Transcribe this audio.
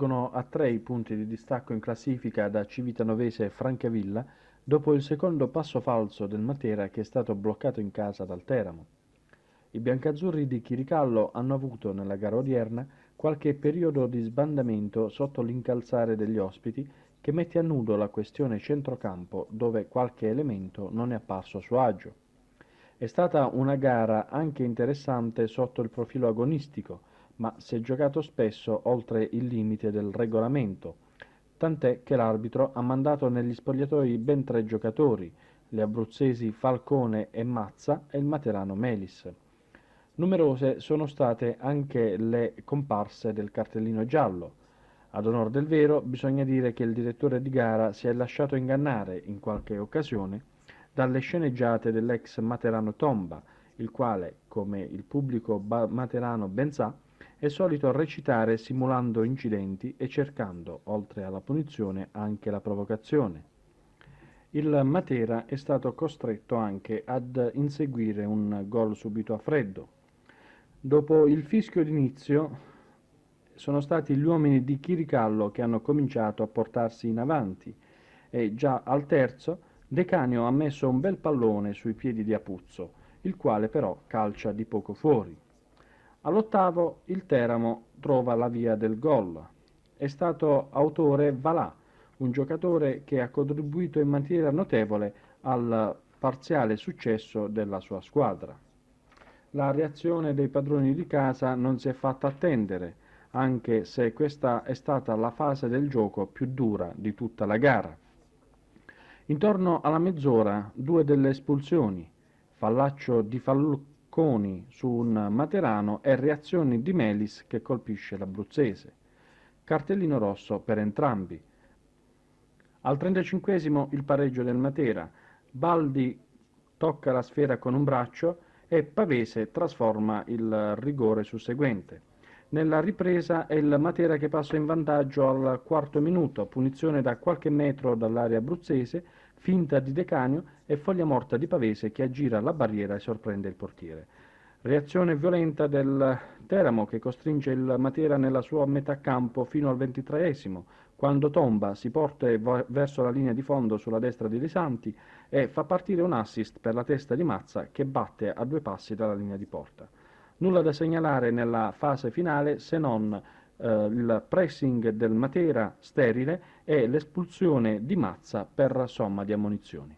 salgono a 3 i punti di distacco in classifica da Civitanova e Francavilla dopo il secondo passo falso del Matera che è stato bloccato in casa dal Teramo. I biancazzurri di Chiricallo hanno avuto nella gara odierna qualche periodo di sbandamento sotto l'incalzare degli ospiti che mette a nudo la questione centrocampo dove qualche elemento non è apparso a suo agio. È stata una gara anche interessante sotto il profilo agonistico, ma si è giocato spesso oltre il limite del regolamento, tant'è che l'arbitro ha mandato negli spogliatoi ben 3 giocatori, gli abruzzesi Falcone e Mazza e il materano Melis. Numerose sono state anche le comparse del cartellino giallo. Ad onor del vero, bisogna dire che il direttore di gara si è lasciato ingannare, in qualche occasione, dalle sceneggiate dell'ex materano Tomba, il quale, come il pubblico materano ben sa, è solito recitare simulando incidenti e cercando, oltre alla punizione, anche la provocazione. Il Matera è stato costretto anche ad inseguire un gol subito a freddo. Dopo il fischio d'inizio sono stati gli uomini di Chiricallo che hanno cominciato a portarsi in avanti e già al terzo De Canio ha messo un bel pallone sui piedi di Apuzzo, il quale però calcia di poco fuori. All'ottavo il Teramo trova la via del gol. È stato autore Valà, un giocatore che ha contribuito in maniera notevole al parziale successo della sua squadra. La reazione dei padroni di casa non si è fatta attendere, anche se questa è stata la fase del gioco più dura di tutta la gara. Intorno alla mezz'ora 2 delle espulsioni, fallaccio di Falconi su un materano e reazioni di Melis che colpisce l'abruzzese. Cartellino rosso per entrambi. Al 35esimo il pareggio del Matera, Baldi tocca la sfera con un braccio e Pavese trasforma il rigore susseguente. Nella ripresa è il Matera che passa in vantaggio al quarto minuto, punizione da qualche metro dall'area abruzzese, finta di De Canio e foglia morta di Pavese che aggira la barriera e sorprende il portiere. Reazione violenta del Teramo che costringe il Matera nella sua metà campo fino al 23esimo, quando Tomba si porta verso la linea di fondo sulla destra di De Santi e fa partire un assist per la testa di Mazza che batte a 2 passi dalla linea di porta. Nulla da segnalare nella fase finale se non il pressing del Matera sterile e l'espulsione di Mazza per somma di ammonizioni.